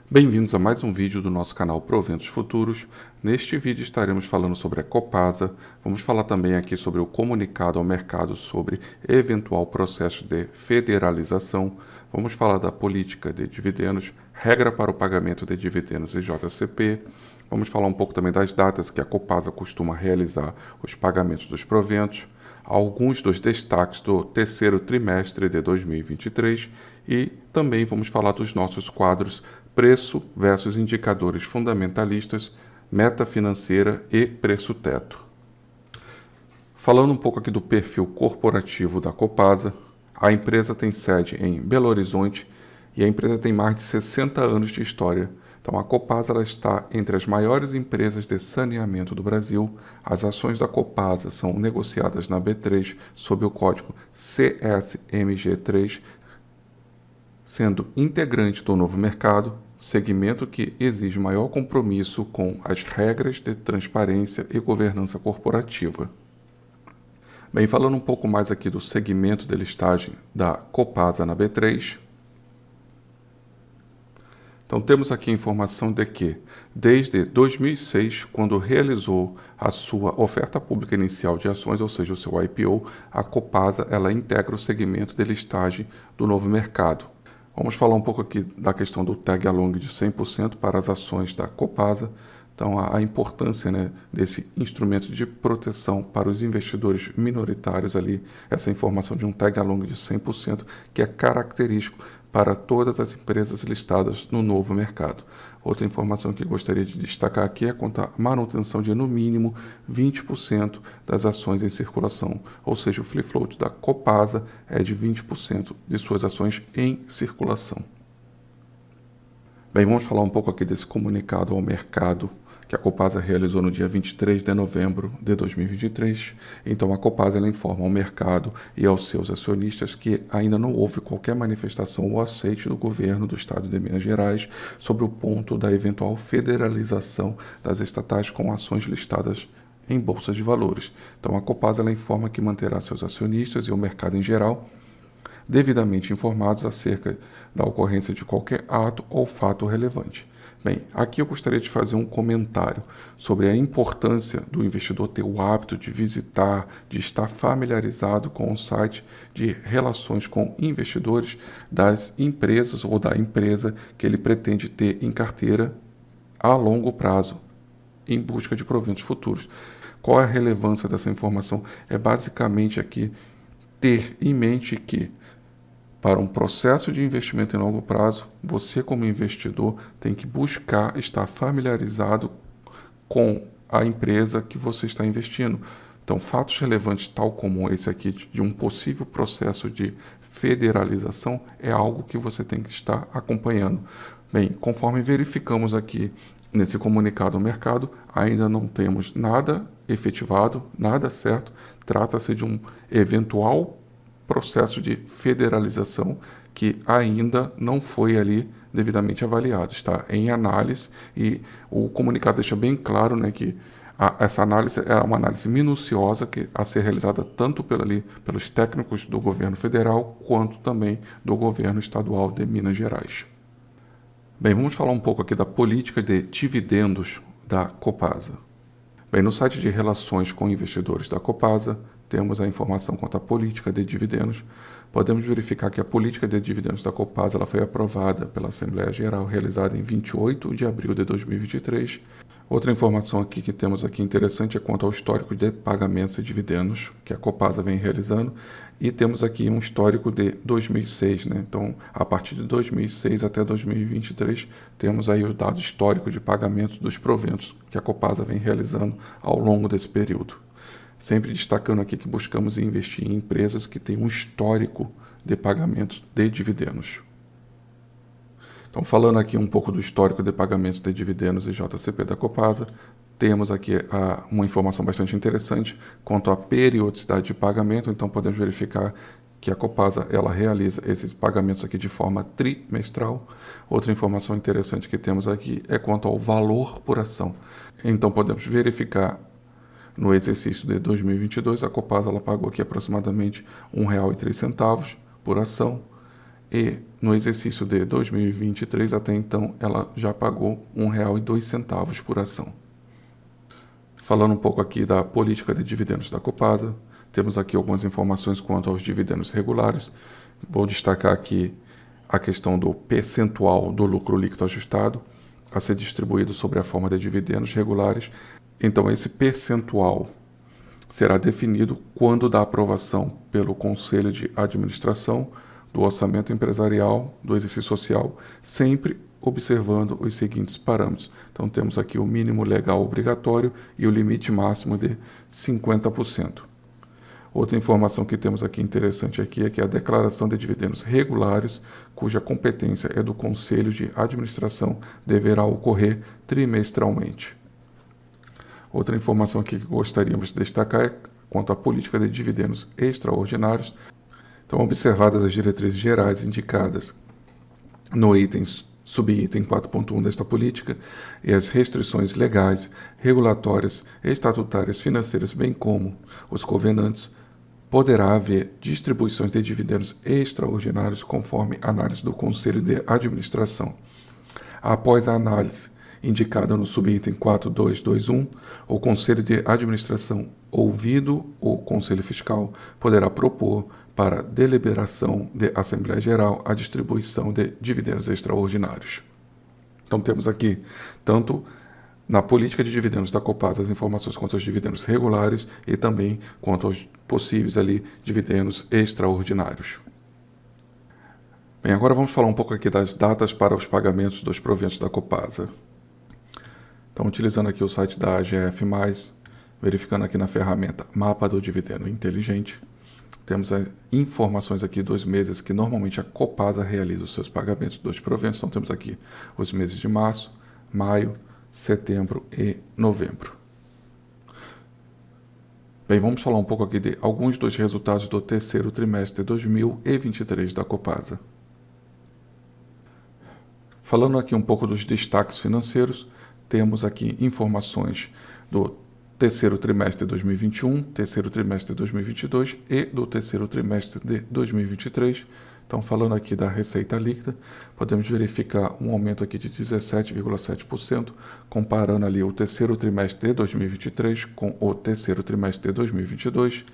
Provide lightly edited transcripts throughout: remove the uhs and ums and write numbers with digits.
Bem-vindos a mais um vídeo do nosso canal Proventos Futuros. Neste vídeo estaremos falando sobre a Copasa, vamos falar também aqui sobre o comunicado ao mercado sobre eventual processo de federalização, vamos falar da política de dividendos, regra para o pagamento de dividendos e JCP, vamos falar um pouco também das datas que a Copasa costuma realizar os pagamentos dos proventos, alguns dos destaques do terceiro trimestre de 2023 e também vamos falar dos nossos quadros Preço versus Indicadores Fundamentalistas, Meta Financeira e Preço Teto. Falando um pouco aqui do perfil corporativo da Copasa, a empresa tem sede em Belo Horizonte e a empresa tem mais de 60 anos de história. Então a Copasa ela está entre as maiores empresas de saneamento do Brasil. As ações da Copasa são negociadas na B3 sob o código CSMG3, sendo integrante do novo mercado, segmento que exige maior compromisso com as regras de transparência e governança corporativa. Bem, falando um pouco mais aqui do segmento de listagem da Copasa na B3, então temos aqui a informação de que, desde 2006, quando realizou a sua oferta pública inicial de ações, ou seja, o seu IPO, a Copasa ela integra o segmento de listagem do novo mercado. Vamos falar um pouco aqui da questão do tag along de 100% para as ações da Copasa. Então, a importância, desse instrumento de proteção para os investidores minoritários ali, essa informação de um tag along de 100%, que é característico para todas as empresas listadas no novo mercado. Outra informação que gostaria de destacar aqui é quanto à manutenção de, no mínimo, 20% das ações em circulação, ou seja, o free float da Copasa é de 20% de suas ações em circulação. Bem, vamos falar um pouco aqui desse comunicado ao mercado que a Copasa realizou no dia 23 de novembro de 2023. Então, a Copasa ela informa ao mercado e aos seus acionistas que ainda não houve qualquer manifestação ou aceite do governo do estado de Minas Gerais sobre o ponto da eventual federalização das estatais com ações listadas em bolsas de valores. Então, a Copasa ela informa que manterá seus acionistas e o mercado em geral devidamente informados acerca da ocorrência de qualquer ato ou fato relevante. Bem, aqui eu gostaria de fazer um comentário sobre a importância do investidor ter o hábito de visitar, de estar familiarizado com o site de relações com investidores das empresas ou da empresa que ele pretende ter em carteira a longo prazo, em busca de proventos futuros. Qual é a relevância dessa informação? É basicamente aqui ter em mente que para um processo de investimento em longo prazo, você como investidor tem que buscar estar familiarizado com a empresa que você está investindo. Então, fatos relevantes tal como esse aqui de um possível processo de federalização é algo que você tem que estar acompanhando. Bem, conforme verificamos aqui nesse comunicado ao mercado, ainda não temos nada efetivado, nada certo. Trata-se de um eventual processo de federalização que ainda não foi ali devidamente avaliado, está em análise e o comunicado deixa bem claro que essa análise é uma análise minuciosa a ser realizada tanto pelos técnicos do governo federal quanto também do governo estadual de Minas Gerais. Bem, vamos falar um pouco aqui da política de dividendos da Copasa. Bem, no site de relações com investidores da Copasa, temos a informação quanto à política de dividendos. Podemos verificar que a política de dividendos da Copasa ela foi aprovada pela Assembleia Geral, realizada em 28 de abril de 2023. Outra informação aqui que temos aqui interessante é quanto ao histórico de pagamentos e dividendos que a Copasa vem realizando. E temos aqui um histórico de 2006, Então, a partir de 2006 até 2023, temos aí o dado histórico de pagamentos dos proventos que a Copasa vem realizando ao longo desse período. Sempre destacando aqui que buscamos investir em empresas que têm um histórico de pagamentos de dividendos. Então, falando aqui um pouco do histórico de pagamentos de dividendos e JCP da Copasa, temos aqui uma informação bastante interessante quanto à periodicidade de pagamento. Então, podemos verificar que a Copasa ela realiza esses pagamentos aqui de forma trimestral. Outra informação interessante que temos aqui é quanto ao valor por ação. Então, podemos verificar no exercício de 2022, a Copasa ela pagou aqui aproximadamente R$ 1,03 por ação. e no exercício de 2023, até então, ela já pagou R$ 1,02 por ação. Falando um pouco aqui da política de dividendos da Copasa, temos aqui algumas informações quanto aos dividendos regulares. Vou destacar aqui a questão do percentual do lucro líquido ajustado a ser distribuído sobre a forma de dividendos regulares. Então, esse percentual será definido quando da aprovação pelo Conselho de Administração do Orçamento Empresarial do Exercício Social, sempre observando os seguintes parâmetros. Então, temos aqui o mínimo legal obrigatório e o limite máximo de 50%. Outra informação que temos aqui interessante aqui é que a declaração de dividendos regulares, cuja competência é do Conselho de Administração, deverá ocorrer trimestralmente. Outra informação aqui que gostaríamos de destacar é quanto à política de dividendos extraordinários. Então, observadas as diretrizes gerais indicadas no subitem 4.1 desta política e as restrições legais, regulatórias, estatutárias, financeiras, bem como os covenantes, poderá haver distribuições de dividendos extraordinários conforme análise do Conselho de Administração. Após a análise indicada no subitem 4.2.2.1, o Conselho de Administração, ouvido o Conselho Fiscal, poderá propor para deliberação de Assembleia Geral a distribuição de dividendos extraordinários. Então temos aqui, tanto na política de dividendos da Copasa, as informações quanto aos dividendos regulares e também quanto aos possíveis dividendos extraordinários. Bem, agora vamos falar um pouco aqui das datas para os pagamentos dos proventos da Copasa. Então, utilizando aqui o site da AGF+, verificando aqui na ferramenta Mapa do Dividendo Inteligente, temos as informações aqui dos meses que normalmente a Copasa realiza os seus pagamentos dos proventos. Então, temos aqui os meses de março, maio, setembro e novembro. Bem, vamos falar um pouco aqui de alguns dos resultados do terceiro trimestre de 2023 da Copasa. Falando aqui um pouco dos destaques financeiros, temos aqui informações do terceiro trimestre de 2021, terceiro trimestre de 2022 e do terceiro trimestre de 2023. Então, falando aqui da receita líquida, podemos verificar um aumento aqui de 17,7%, comparando ali o terceiro trimestre de 2023 com o terceiro trimestre de 2022.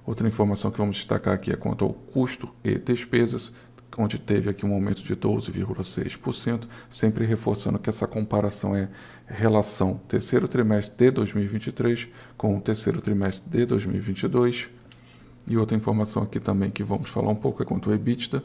Outra informação que vamos destacar aqui é quanto ao custo e despesas, onde teve aqui um aumento de 12,6%, sempre reforçando que essa comparação é relação terceiro trimestre de 2023 com o terceiro trimestre de 2022. E outra informação aqui também que vamos falar um pouco é quanto ao EBITDA,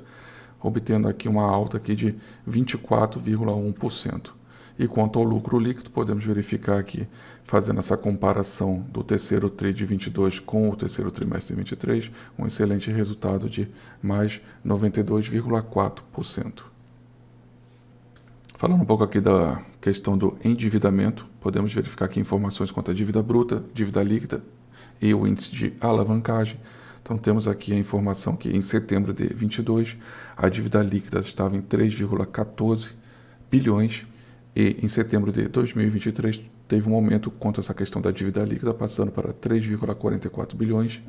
obtendo aqui uma alta aqui de 24,1%. E quanto ao lucro líquido, podemos verificar aqui, fazendo essa comparação do terceiro TRI de 22 com o terceiro trimestre de 23, um excelente resultado de mais 92,4%. Falando um pouco aqui da questão do endividamento, podemos verificar aqui informações quanto à dívida bruta, dívida líquida e o índice de alavancagem. Então, temos aqui a informação que em setembro de 22, a dívida líquida estava em 3,14 bilhões e em setembro de 2023 teve um aumento quanto a essa questão da dívida líquida, passando para 3,44 bilhões.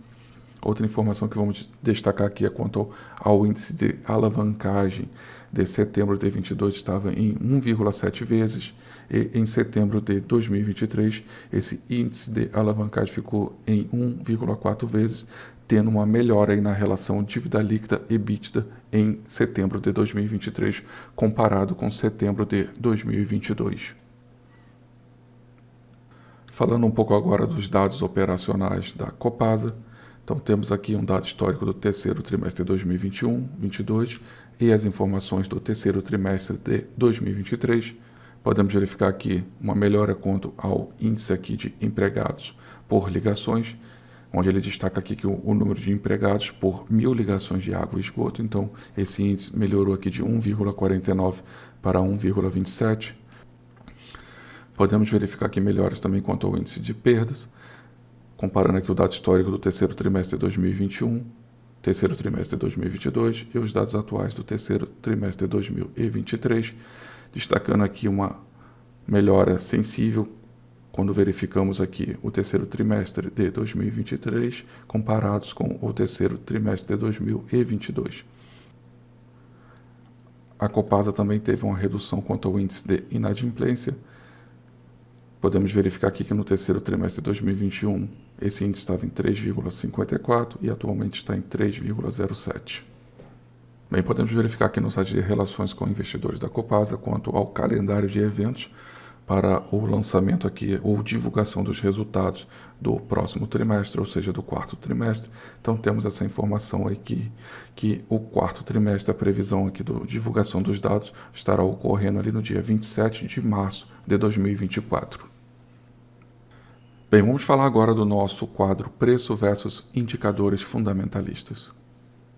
Outra informação que vamos destacar aqui é quanto ao índice de alavancagem. De setembro de 22 estava em 1,7 vezes e em setembro de 2023 esse índice de alavancagem ficou em 1,4 vezes, tendo uma melhora aí na relação dívida líquida e EBITDA em setembro de 2023 comparado com setembro de 2022. Falando um pouco agora dos dados operacionais da Copasa, então temos aqui um dado histórico do terceiro trimestre de 2021-22 e as informações do terceiro trimestre de 2023. Podemos verificar aqui uma melhora quanto ao índice aqui de empregados por ligações, onde ele destaca aqui que o número de empregados por 1.000 ligações de água e esgoto, então esse índice melhorou aqui de 1,49 para 1,27. Podemos verificar aqui melhoras também quanto ao índice de perdas, comparando aqui o dado histórico do terceiro trimestre de 2021, terceiro trimestre de 2022 e os dados atuais do terceiro trimestre de 2023, destacando aqui uma melhora sensível quando verificamos aqui o terceiro trimestre de 2023 comparados com o terceiro trimestre de 2022. A Copasa também teve uma redução quanto ao índice de inadimplência. Podemos verificar aqui que no terceiro trimestre de 2021, esse índice estava em 3,54 e atualmente está em 3,07. Bem, podemos verificar aqui no site de relações com investidores da Copasa quanto ao calendário de eventos para o lançamento aqui ou divulgação dos resultados do próximo trimestre, ou seja, do quarto trimestre. Então temos essa informação aqui que o quarto trimestre, a previsão aqui da divulgação dos dados estará ocorrendo ali no dia 27 de março de 2024. Bem, vamos falar agora do nosso quadro Preço versus Indicadores Fundamentalistas.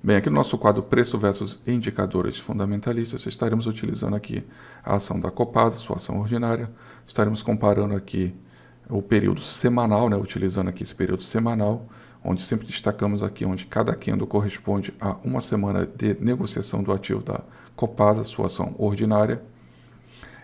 Bem, aqui no nosso quadro Preço versus Indicadores Fundamentalistas, estaremos utilizando aqui a ação da Copasa, sua ação ordinária. Estaremos comparando aqui o período semanal, utilizando aqui esse período semanal, onde sempre destacamos aqui onde cada candle corresponde a uma semana de negociação do ativo da Copasa, sua ação ordinária.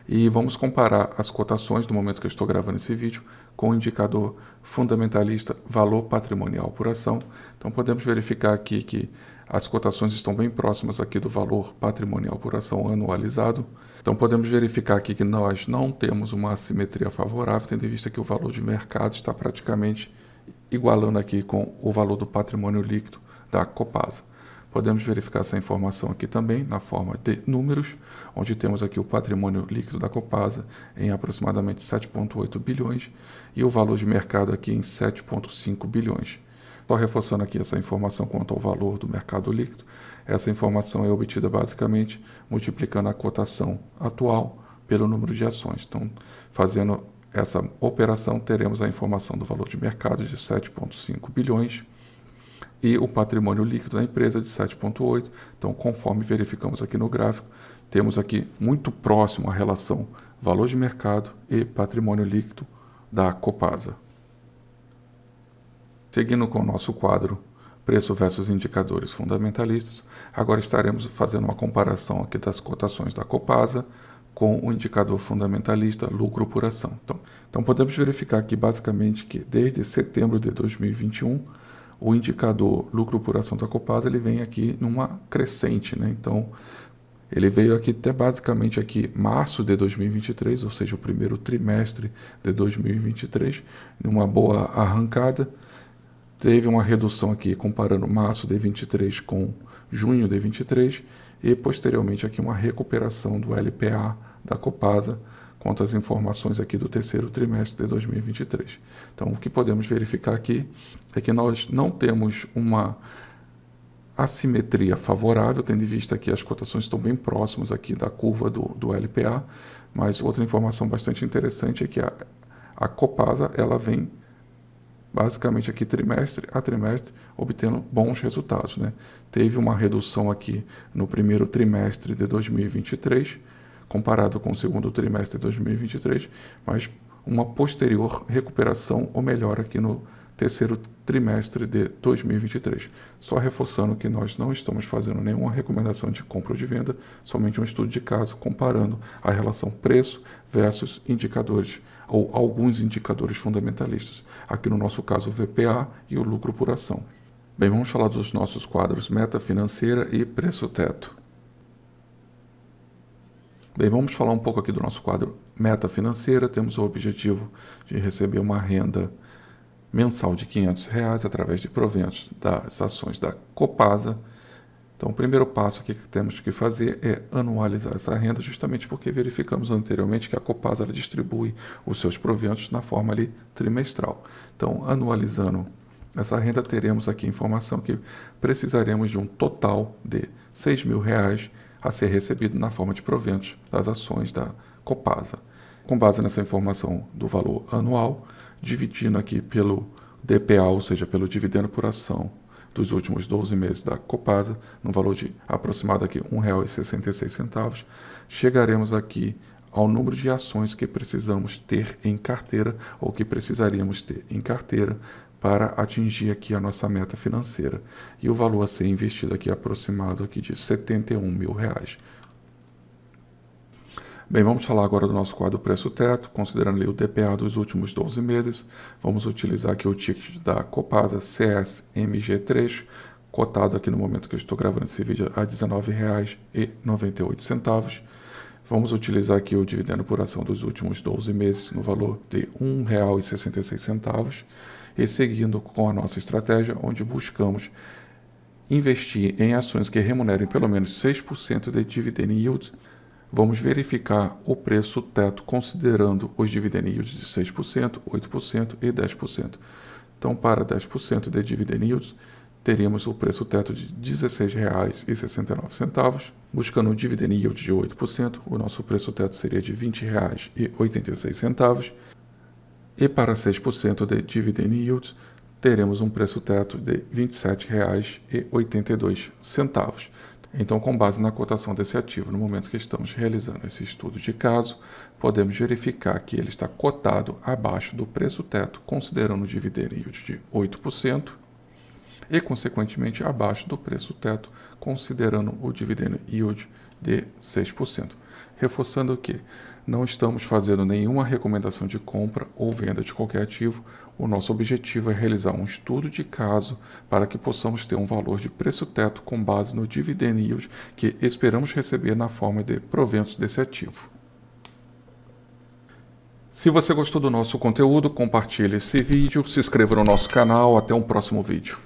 E vamos comparar as cotações no momento que eu estou gravando esse vídeo com o indicador fundamentalista valor patrimonial por ação. Então podemos verificar aqui que as cotações estão bem próximas aqui do valor patrimonial por ação anualizado. Então podemos verificar aqui que nós não temos uma assimetria favorável, tendo em vista que o valor de mercado está praticamente igualando aqui com o valor do patrimônio líquido da Copasa. Podemos verificar essa informação aqui também na forma de números, onde temos aqui o patrimônio líquido da Copasa em aproximadamente 7,8 bilhões e o valor de mercado aqui em 7,5 bilhões. Só reforçando aqui essa informação quanto ao valor do mercado líquido, essa informação é obtida basicamente multiplicando a cotação atual pelo número de ações. Então, fazendo essa operação, teremos a informação do valor de mercado de 7,5 bilhões e o patrimônio líquido da empresa de 7,8. Então, conforme verificamos aqui no gráfico, temos aqui muito próximo a relação valor de mercado e patrimônio líquido da Copasa. Seguindo com o nosso quadro Preço versus Indicadores Fundamentalistas, agora estaremos fazendo uma comparação aqui das cotações da Copasa com o indicador fundamentalista lucro por ação. Então podemos verificar aqui basicamente que desde setembro de 2021, o indicador lucro por ação da Copasa ele vem aqui numa crescente, Então ele veio aqui até basicamente aqui março de 2023, ou seja, o primeiro trimestre de 2023, numa boa arrancada. Teve uma redução aqui comparando março de 23 com junho de 23 e posteriormente aqui uma recuperação do LPA da Copasa quanto às informações aqui do terceiro trimestre de 2023. Então o que podemos verificar aqui é que nós não temos uma assimetria favorável, tendo em vista que as cotações estão bem próximas aqui da curva do LPA, mas outra informação bastante interessante é que a Copasa ela vem basicamente aqui trimestre a trimestre obtendo bons resultados, Teve uma redução aqui no primeiro trimestre de 2023, comparado com o segundo trimestre de 2023, mas uma posterior recuperação ou melhora aqui no terceiro trimestre de 2023. Só reforçando que nós não estamos fazendo nenhuma recomendação de compra ou de venda, somente um estudo de caso comparando a relação preço versus indicadores ou alguns indicadores fundamentalistas. Aqui no nosso caso o VPA e o lucro por ação. Bem, vamos falar dos nossos quadros meta financeira e preço teto. Bem, vamos falar um pouco aqui do nosso quadro meta financeira. Temos o objetivo de receber uma renda mensal de R$500 através de proventos das ações da Copasa. Então, o primeiro passo aqui que temos que fazer é anualizar essa renda, justamente porque verificamos anteriormente que a Copasa ela distribui os seus proventos na forma ali trimestral. Então, anualizando essa renda, teremos aqui a informação que precisaremos de um total de R$6.000 a ser recebido na forma de proventos das ações da Copasa. Com base nessa informação do valor anual, dividindo aqui pelo DPA, ou seja, pelo dividendo por ação dos últimos 12 meses da Copasa, no valor de aproximado aqui R$1,66, chegaremos aqui ao número de ações que precisamos ter em carteira ou que precisaríamos ter em carteira para atingir aqui a nossa meta financeira. E o valor a ser investido aqui é aproximado aqui de R$71.000. Bem, vamos falar agora do nosso quadro preço teto, considerando ali o DPA dos últimos 12 meses. Vamos utilizar aqui o ticket da Copasa CSMG3 cotado aqui no momento que eu estou gravando esse vídeo a R$ 19,98. Vamos utilizar aqui o dividendo por ação dos últimos 12 meses no valor de R$ 1,66 e seguindo com a nossa estratégia, onde buscamos investir em ações que remunerem pelo menos 6% de dividend yield. Vamos verificar o preço teto considerando os dividend yields de 6%, 8% e 10%. Então, para 10% de dividend yields, teríamos o preço teto de R$ 16,69. Buscando um dividend yield de 8%, o nosso preço teto seria de R$ 20,86. E para 6% de dividend yields, teremos um preço teto de R$ 27,82. Então, com base na cotação desse ativo, no momento que estamos realizando esse estudo de caso, podemos verificar que ele está cotado abaixo do preço teto, considerando o dividend yield de 8%, e, consequentemente, abaixo do preço teto, considerando o dividend yield de 6%. Reforçando que não estamos fazendo nenhuma recomendação de compra ou venda de qualquer ativo. O nosso objetivo é realizar um estudo de caso para que possamos ter um valor de preço teto com base no dividend yield que esperamos receber na forma de proventos desse ativo. Se você gostou do nosso conteúdo, compartilhe esse vídeo, se inscreva no nosso canal. Até um próximo vídeo.